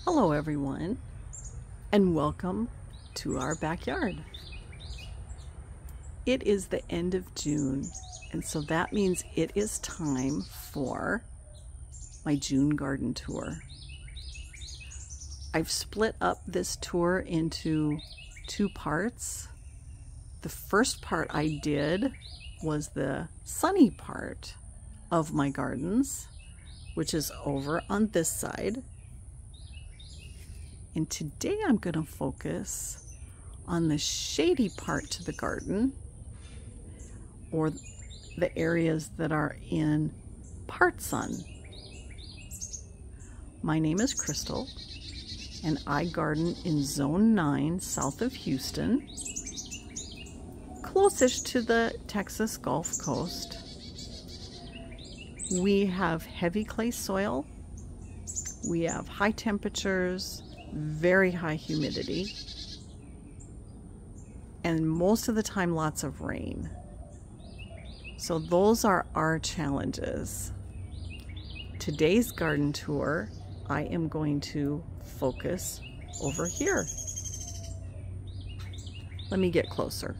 Hello everyone, and welcome to our backyard. It is the end of June, and so that means it is time for my June garden tour. I've split up this tour into two parts. The first part I did was the sunny part of my gardens, which is over on this side. And today I'm going to focus on the shady part to the garden, or the areas that are in part sun. My name is Crystal, and I garden in Zone 9 south of Houston, closest to the Texas Gulf Coast. We have heavy clay soil, we have high temperatures, very high humidity, and most of the time lots of rain. So those are our challenges. Today's garden tour, I am going to focus over here. Let me get closer.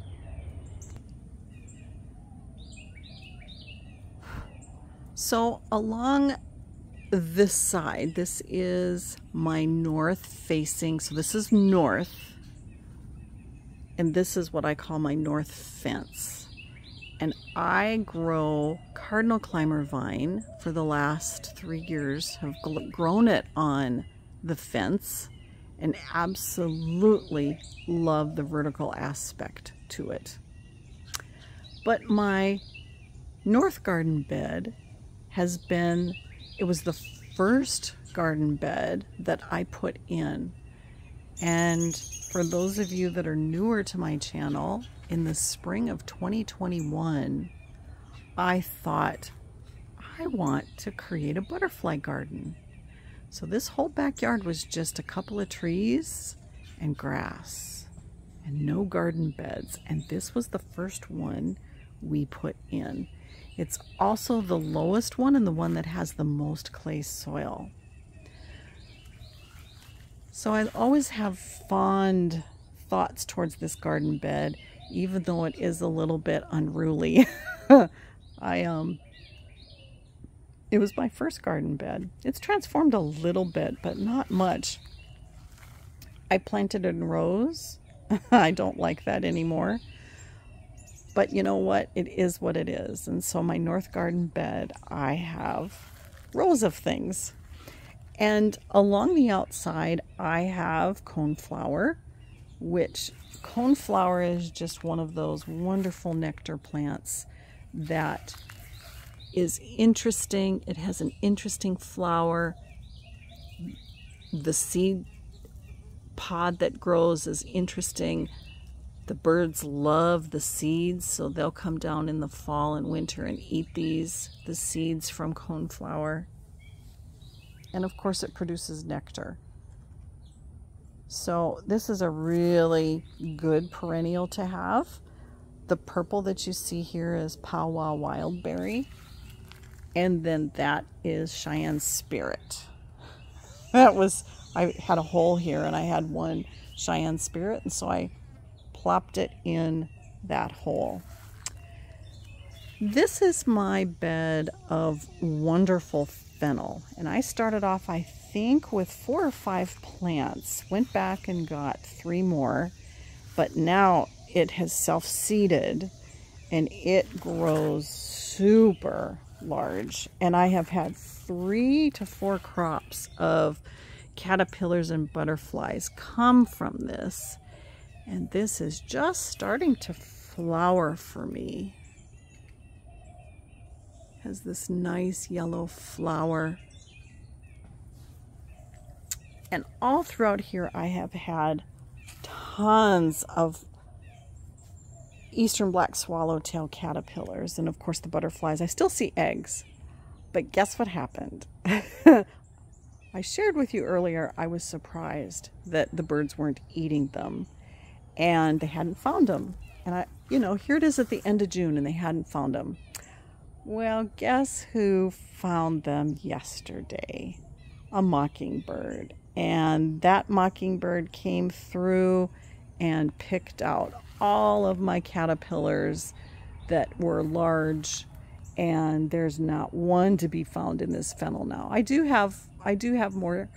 So along this side, this is my north facing, so this is north, and this is what I call my north fence. And I grow cardinal climber vine for the last 3 years, have grown it on the fence, and absolutely love the vertical aspect to it. But my north garden bed has been, it was the first garden bed that I put in. And for those of you that are newer to my channel, in the spring of 2021, I thought, I want to create a butterfly garden. So this whole backyard was just a couple of trees and grass and no garden beds. And this was the first one we put in. It's also the lowest one and the one that has the most clay soil. So I always have fond thoughts towards this garden bed, even though it is a little bit unruly. It was my first garden bed. It's transformed a little bit, but not much. I planted it in rows. I don't like that anymore. But you know what? It is what it is. And so my north garden bed, I have rows of things. And along the outside, I have coneflower, which coneflower is just one of those wonderful nectar plants that is interesting. It has an interesting flower. The seed pod that grows is interesting. The birds love the seeds, so they'll come down in the fall and winter and eat the seeds from coneflower. And of course it produces nectar. So this is a really good perennial to have. The purple that you see here is powwow wildberry. And then that is Cheyenne spirit. I had a hole here and I had one Cheyenne spirit, and so I plopped it in that hole. This is my bed of wonderful fennel, and I started off, I think, with 4 or 5 plants, went back and got 3 more, but now it has self-seeded and it grows super large, and I have had 3 to 4 crops of caterpillars and butterflies come from this. And this is just starting to flower for me. Has this nice yellow flower. And all throughout here I have had tons of eastern black swallowtail caterpillars, and of course the butterflies. I still see eggs, but guess what happened? I shared with you earlier, I was surprised that the birds weren't eating them. And they hadn't found them. And here it is at the end of June and they hadn't found them. Well, guess who found them yesterday? a mockingbird, and that mockingbird came through and picked out all of my caterpillars that were large, and there's not one to be found in this fennel now. I do have more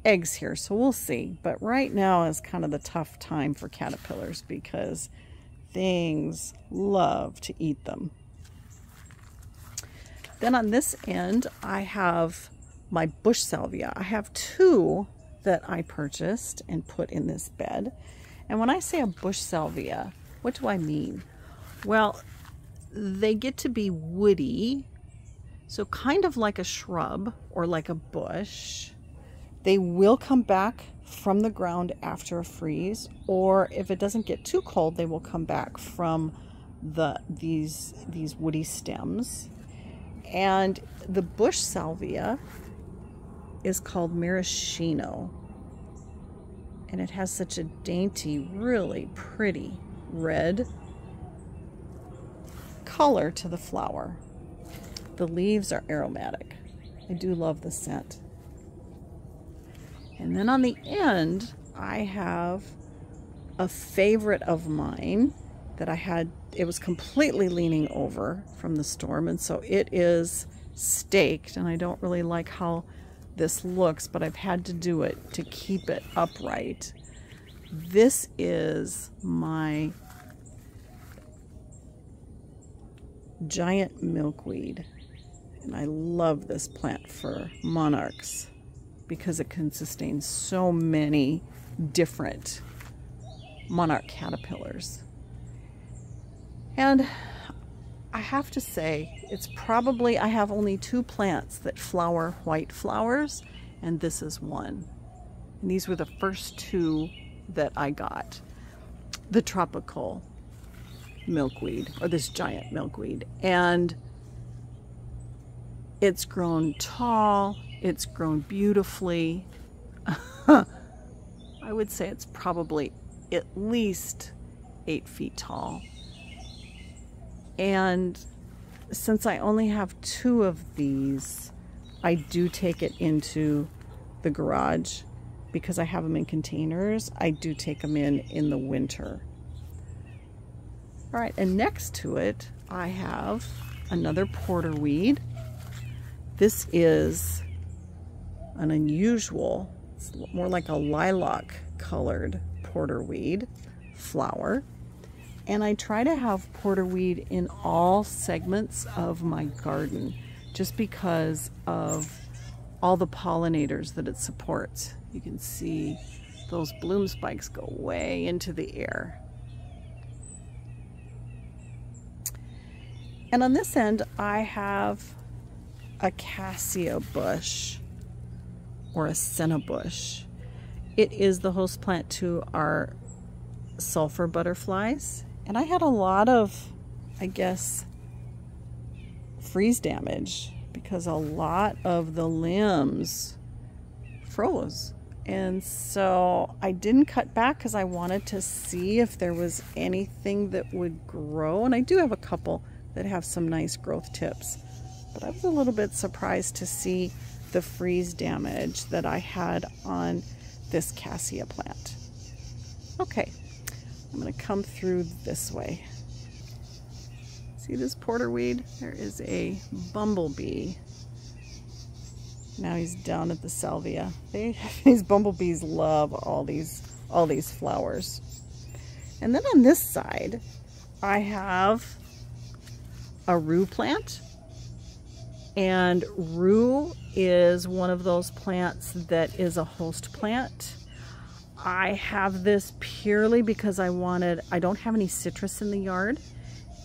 eggs here, so we'll see. But right now is kind of the tough time for caterpillars because things love to eat them. Then on this end, I have my bush salvia. I have two that I purchased and put in this bed. And when I say a bush salvia, what do I mean? Well, they get to be woody, so kind of like a shrub or like a bush. They will come back from the ground after a freeze, or if it doesn't get too cold, they will come back from these woody stems. And the bush salvia is called maraschino, and it has such a dainty, really pretty red color to the flower. The leaves are aromatic. I do love the scent. And then on the end, I have a favorite of mine that I had. It was completely leaning over from the storm, and so it is staked, and I don't really like how this looks, but I've had to do it to keep it upright. This is my giant milkweed, and I love this plant for monarchs because it can sustain so many different monarch caterpillars. And I have to say, it's probably, I have only two plants that flower white flowers, and this is one. And these were the first two that I got. The tropical milkweed, or this giant milkweed. And it's grown tall, it's grown beautifully. I would say it's probably at least 8 feet tall. And since I only have two of these, I do take it into the garage because I have them in containers. I do take them in the winter. All right, and next to it, I have another porterweed. This is an unusual, it's more like a lilac colored porterweed flower. And I try to have porterweed in all segments of my garden just because of all the pollinators that it supports. You can see those bloom spikes go way into the air. And on this end, I have a cassia bush or a senna bush. It is the host plant to our sulfur butterflies. And I had a lot of, I guess, freeze damage because a lot of the limbs froze. And so I didn't cut back because I wanted to see if there was anything that would grow. And I do have a couple that have some nice growth tips. But I was a little bit surprised to see the freeze damage that I had on this cassia plant. Okay. I'm going to come through this way. See this porterweed? There is a bumblebee. Now he's down at the salvia. These bumblebees love all these flowers. And then on this side, I have a rue plant. And rue is one of those plants that is a host plant. I have this purely because I don't have any citrus in the yard,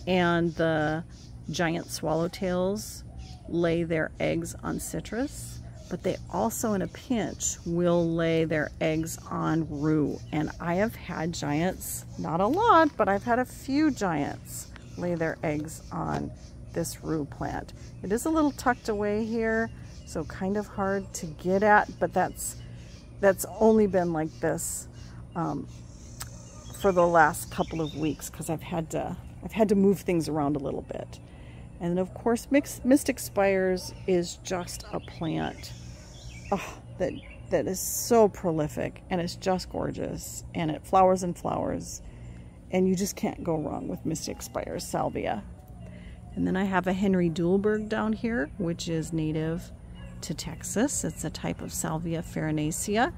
and the giant swallowtails lay their eggs on citrus, but they also in a pinch will lay their eggs on rue. And I have had giants, not a lot, but I've had a few giants lay their eggs on this rue plant. It is a little tucked away here, so kind of hard to get at, but that's only been like this for the last couple of weeks because I've had to move things around a little bit. And of course, Mystic Spires is just a plant oh, that is so prolific, and it's just gorgeous, and it flowers and flowers, and you just can't go wrong with Mystic Spires salvia. And then I have a Henry Dewberg down here, which is native to Texas. It's a type of Salvia farinaceae.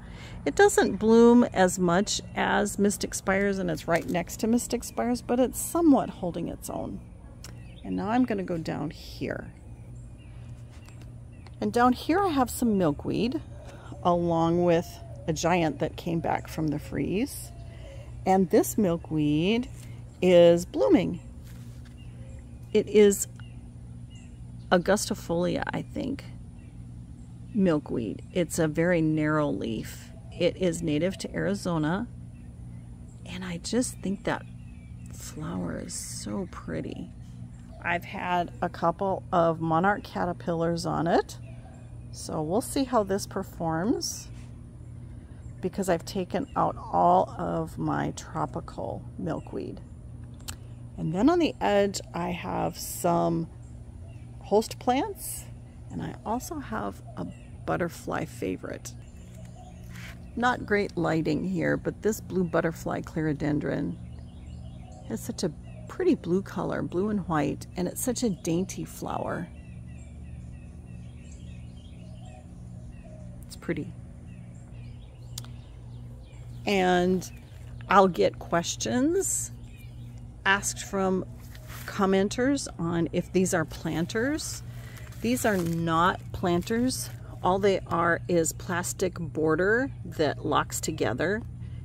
It doesn't bloom as much as Mystic Spires, and it's right next to Mystic Spires, but it's somewhat holding its own. And now I'm going to go down here. And down here I have some milkweed, along with a giant that came back from the freeze. And this milkweed is blooming. It is Augustifolia, I think, milkweed. It's a very narrow leaf. It is native to Arizona, and I just think that flower is so pretty. I've had a couple of monarch caterpillars on it, so we'll see how this performs, because I've taken out all of my tropical milkweed. And then on the edge I have some host plants, and I also have a butterfly favorite. Not great lighting here, but this blue butterfly clerodendron has such a pretty blue color, blue and white, and it's such a dainty flower. It's pretty. And I'll get questions asked from commenters on if these are planters. These are not planters. All they are is plastic border that locks together.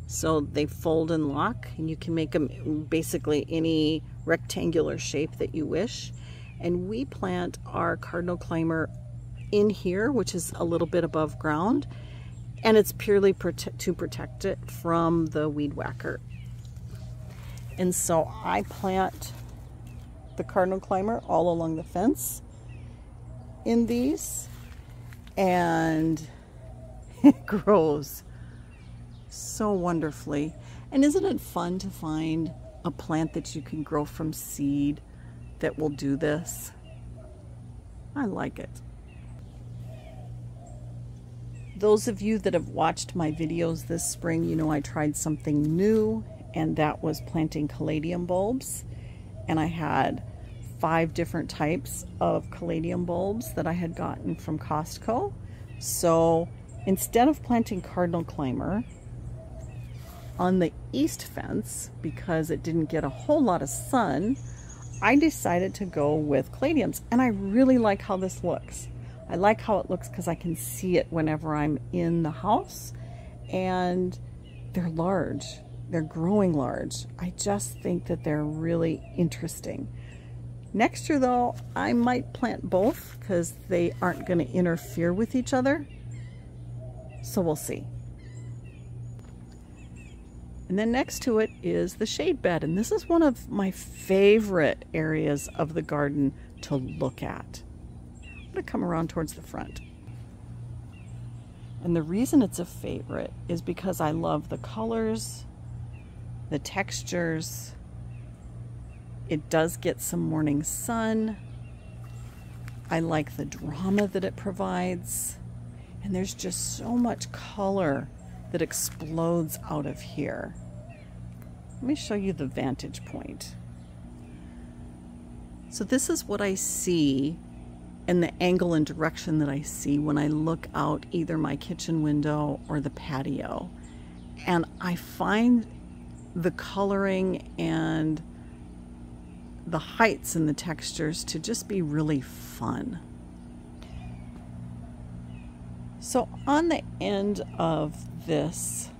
So they fold and lock, and you can make them basically any rectangular shape that you wish. And we plant our cardinal climber in here, which is a little bit above ground, and it's purely to protect it from the weed whacker. And so I plant the cardinal climber all along the fence in these, and it grows so wonderfully. And isn't it fun to find a plant that you can grow from seed that will do this? I like it. Those of you that have watched my videos this spring, you know I tried something new, and that was planting caladium bulbs. And I had 5 different types of caladium bulbs that I had gotten from Costco. So instead of planting cardinal climber on the east fence, because it didn't get a whole lot of sun, I decided to go with caladiums. And I really like how this looks. I like how it looks because I can see it whenever I'm in the house, and they're large. They're growing large. I just think that they're really interesting. Next year though, I might plant both because they aren't going to interfere with each other. So we'll see. And then next to it is the shade bed. And this is one of my favorite areas of the garden to look at. I'm going to come around towards the front. And the reason it's a favorite is because I love the colors, the textures. It does get some morning sun. I like the drama that it provides. And there's just so much color that explodes out of here. Let me show you the vantage point. So this is what I see, and the angle and direction that I see when I look out either my kitchen window or the patio. And I find the coloring and the heights and the textures to just be really fun. So on the end of this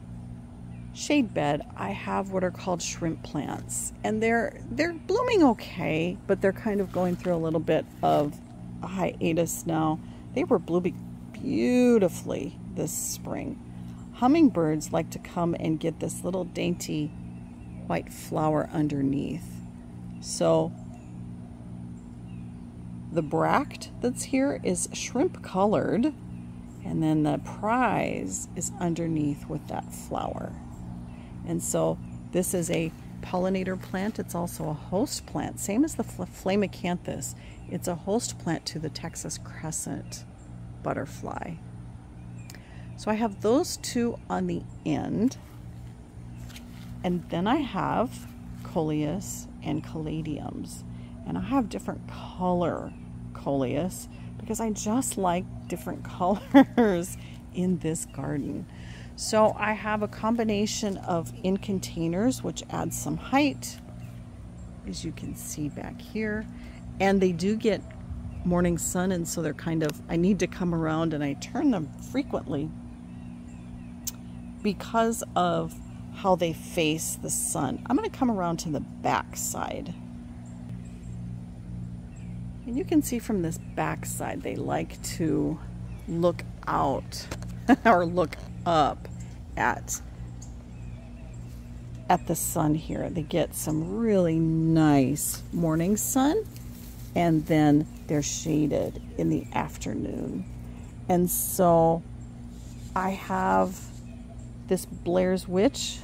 shade bed, I have what are called shrimp plants, and they're blooming okay, but they're kind of going through a little bit of a hiatus now. They were blooming beautifully this spring. Hummingbirds like to come and get this little dainty white flower underneath. So the bract that's here is shrimp colored, and then the prize is underneath with that flower. And so this is a pollinator plant. It's also a host plant, same as the Flamacanthus. It's a host plant to the Texas crescent butterfly. So I have those two on the end. And then I have coleus and caladiums. And I have different color coleus because I just like different colors in this garden. So I have a combination of in containers, which adds some height, as you can see back here. And they do get morning sun, and so they're kind of, I need to come around and I turn them frequently because of how they face the sun. I'm going to come around to the back side. And you can see from this back side, they like to look out or look up at the sun here. They get some really nice morning sun, and then they're shaded in the afternoon. And so I have this Blair's Witch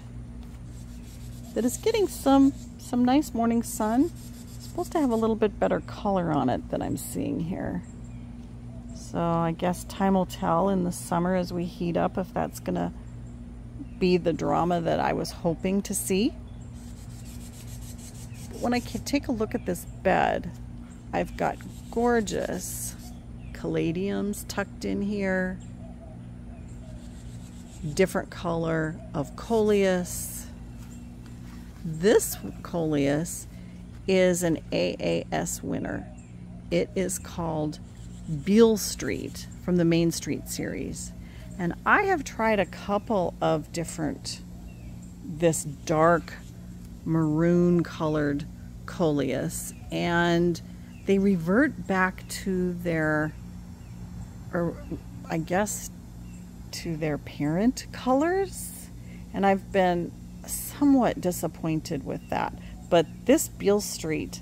that is getting some nice morning sun. It's supposed to have a little bit better color on it than I'm seeing here. So I guess time will tell in the summer as we heat up if that's gonna be the drama that I was hoping to see. But when I take a look at this bed, I've got gorgeous caladiums tucked in here, different color of coleus. This coleus is an AAS winner. It is called Beale Street from the Main Street series. And I have tried a couple of different, this dark maroon colored coleus, and they revert back to their, or I guess to their parent colors. And I've been somewhat disappointed with that. But this Beale Street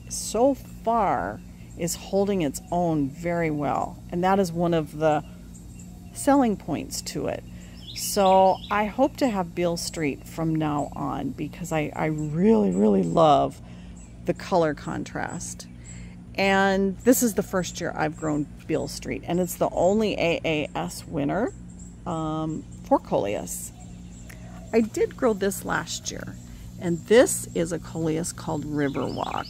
so far is holding its own very well. And that is one of the selling points to it. So I hope to have Beale Street from now on because I really, really love the color contrast. And this is the first year I've grown Beale Street, and it's the only AAS winner for coleus. I did grow this last year, and this is a coleus called Riverwalk.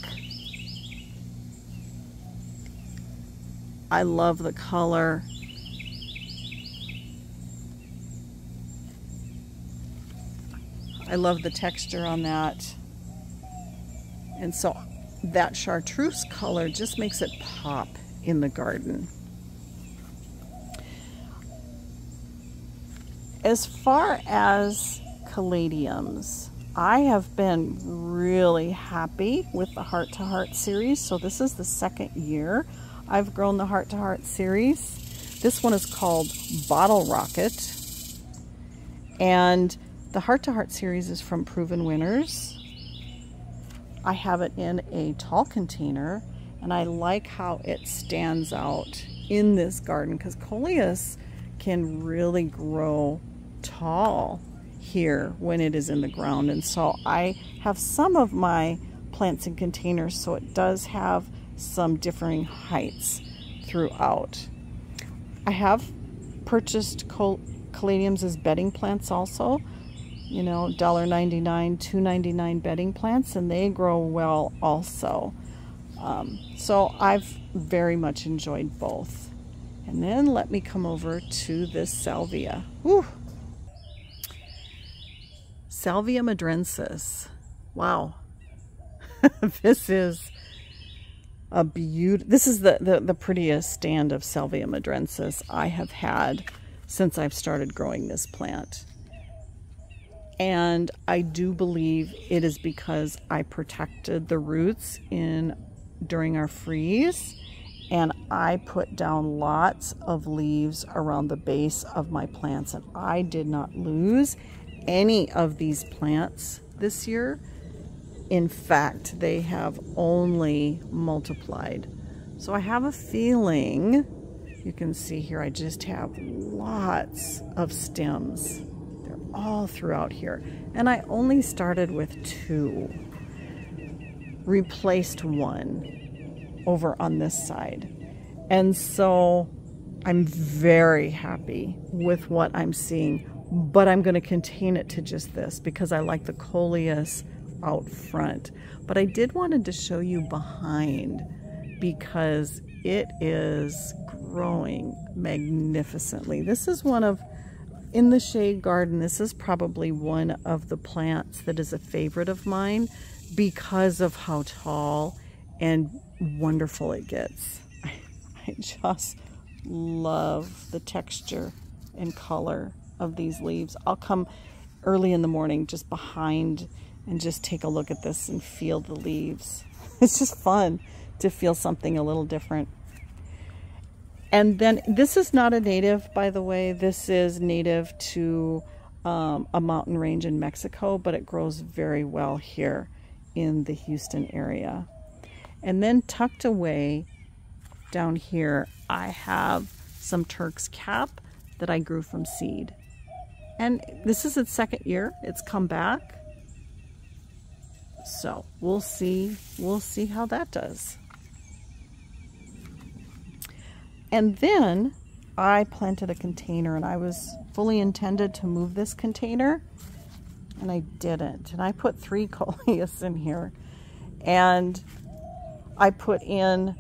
I love the color. I love the texture on that. And so that chartreuse color just makes it pop in the garden. As far as caladiums, I have been really happy with the Heart to Heart series. So this is the second year I've grown the Heart to Heart series. This one is called Bottle Rocket. And the Heart to Heart series is from Proven Winners. I have it in a tall container, and I like how it stands out in this garden because coleus can really grow tall here when it is in the ground. And so I have some of my plants in containers, so it does have some differing heights throughout. I have purchased caladiums as bedding plants also. You know, $1.99, $2.99 bedding plants, and they grow well also. So I've very much enjoyed both. And then let me come over to this salvia. Whew. Salvia madrensis. Wow. This is a beautiful, this is the prettiest stand of Salvia madrensis I have had since I've started growing this plant. And I do believe it is because I protected the roots during our freeze, and I put down lots of leaves around the base of my plants, and I did not lose any of these plants this year. In fact, they have only multiplied. So I have a feeling, you can see here, I just have lots of stems. They're all throughout here. And I only started with 2. Replaced 1 over on this side. And so I'm very happy with what I'm seeing, but I'm going to contain it to just this because I like the coleus out front. But I did wanted to show you behind because it is growing magnificently. This is one of, in the shade garden, this is probably one of the plants that is a favorite of mine because of how tall and wonderful it gets. I just love the texture and color of these leaves. I'll come early in the morning just behind and just take a look at this and feel the leaves. It's just fun to feel something a little different. And then this is not a native, by the way. This is native to a mountain range in Mexico, but it grows very well here in the Houston area. And then tucked away down here, I have some Turk's cap that I grew from seed. And this is its second year. It's come back. So we'll see how that does. And then I planted a container, and I was fully intended to move this container, and I didn't. And I put 3 coleus in here, and I put in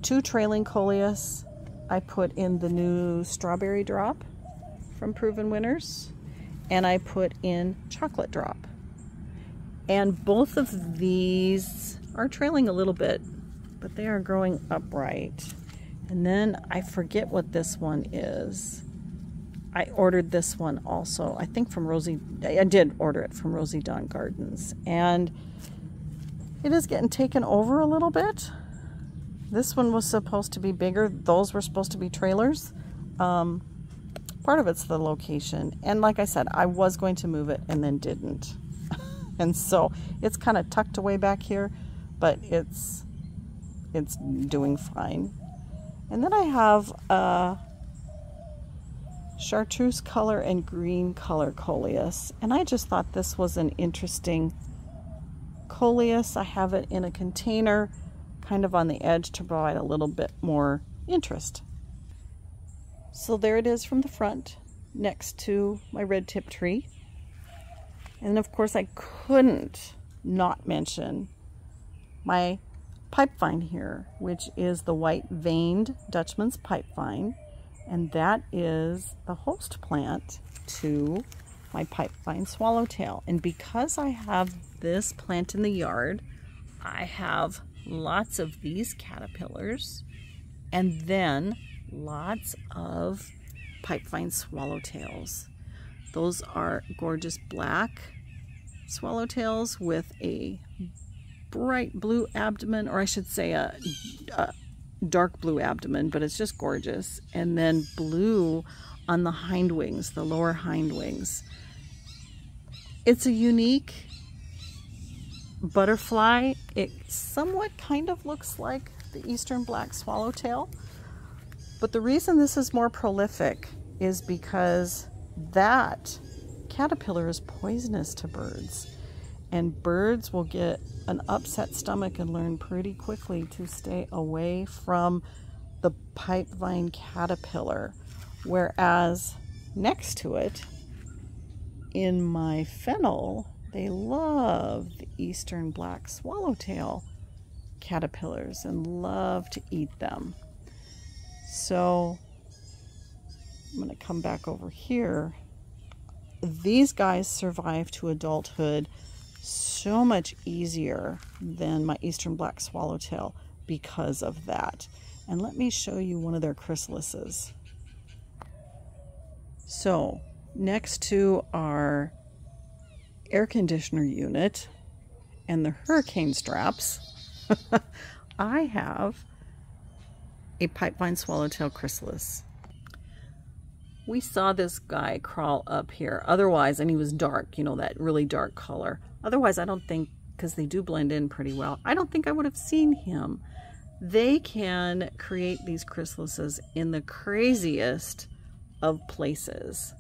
2 trailing coleus. I put in the new strawberry drop from Proven Winners, and I put in chocolate drop. And both of these are trailing a little bit, but they are growing upright. And then I forget what this one is. I ordered this one also, I think from Rosie. I did order it from Rosie Dawn Gardens, and it is getting taken over a little bit. This one was supposed to be bigger. Those were supposed to be trailers. Part of it's the location. And like I said, I was going to move it and then didn't. And so it's kind of tucked away back here, but it's doing fine. And then I have a chartreuse color and green color coleus. And I just thought this was an interesting coleus. I have it in a container, kind of on the edge to provide a little bit more interest. So there it is from the front next to my red tip tree. And of course I couldn't not mention my pipevine here, which is the white veined Dutchman's pipevine, and that is the host plant to my pipevine swallowtail. And because I have this plant in the yard, I have lots of these caterpillars and then lots of pipevine swallowtails. Those are gorgeous black swallowtails with a bright blue abdomen, or I should say a dark blue abdomen, but it's just gorgeous. And then blue on the hind wings, the lower hind wings. It's a unique butterfly. It somewhat kind of looks like the eastern black swallowtail, but the reason this is more prolific is because that caterpillar is poisonous to birds, and birds will get an upset stomach and learn pretty quickly to stay away from the pipevine caterpillar. Whereas next to it, in my fennel, they love the eastern black swallowtail caterpillars and love to eat them. So I'm going to come back over here. These guys survive to adulthood so much easier than my eastern black swallowtail because of that. And let me show you one of their chrysalises. So next to our air conditioner unit and the hurricane straps, I have a pipevine swallowtail chrysalis. We saw this guy crawl up here otherwise, and he was dark, you know, that really dark color. Otherwise, I don't think, because they do blend in pretty well, I don't think I would have seen him. They can create these chrysalises in the craziest of places.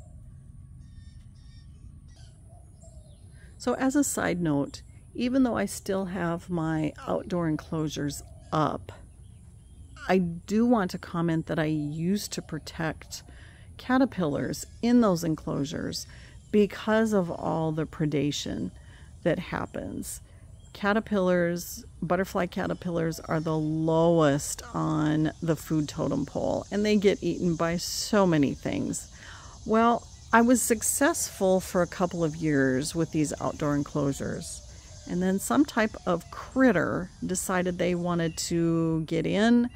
So as a side note, even though I still have my outdoor enclosures up, I do want to comment that I used to protect caterpillars in those enclosures because of all the predation that happens. Caterpillars, butterfly caterpillars, are the lowest on the food totem pole, and they get eaten by so many things. Well, I was successful for a couple of years with these outdoor enclosures, and then some type of critter decided they wanted to get in,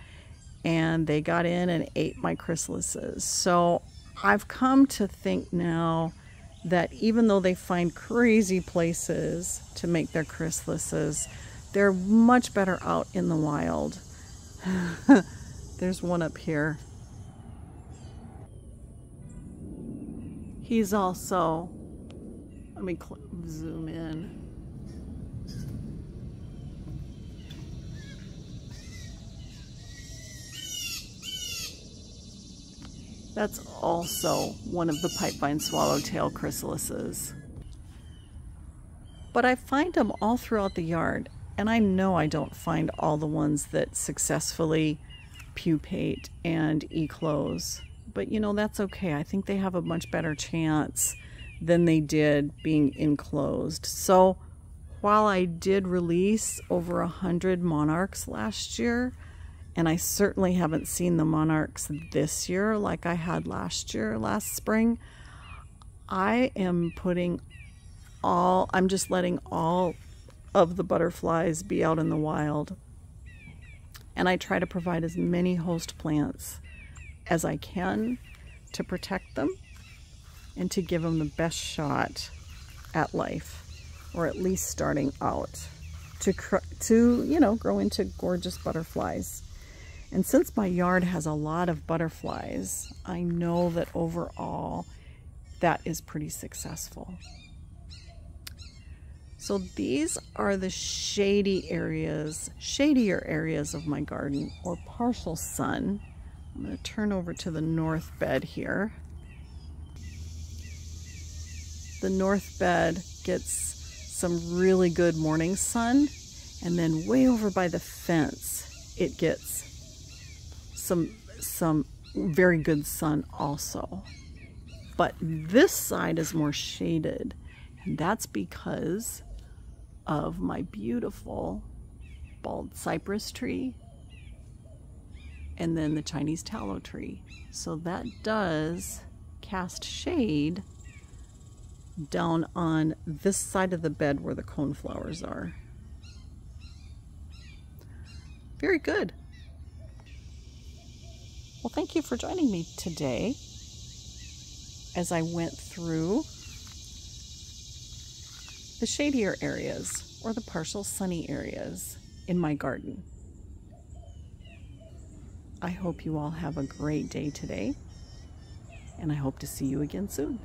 and they got in and ate my chrysalises. So I've come to think now that even though they find crazy places to make their chrysalises, they're much better out in the wild. There's one up here. He's also, let me zoom in. That's also one of the pipevine swallowtail chrysalises. But I find them all throughout the yard, and I know I don't find all the ones that successfully pupate and eclose. But you know, that's okay. I think they have a much better chance than they did being enclosed. So while I did release over 100 monarchs last year, and I certainly haven't seen the monarchs this year like I had last spring, I am I'm just letting all of the butterflies be out in the wild. And I try to provide as many host plants as I can to protect them and to give them the best shot at life, or at least starting out to you know, grow into gorgeous butterflies. And since my yard has a lot of butterflies, I know that overall that is pretty successful. So these are the shadier areas of my garden, or partial sun. I'm going to turn over to the north bed here. The north bed gets some really good morning sun, and then way over by the fence it gets some very good sun also. But this side is more shaded, and that's because of my beautiful bald cypress tree and then the Chinese tallow tree. So that does cast shade down on this side of the bed where the coneflowers are. Very good. Well, thank you for joining me today as I went through the shadier areas, or the partial sunny areas in my garden. I hope you all have a great day today, and I hope to see you again soon.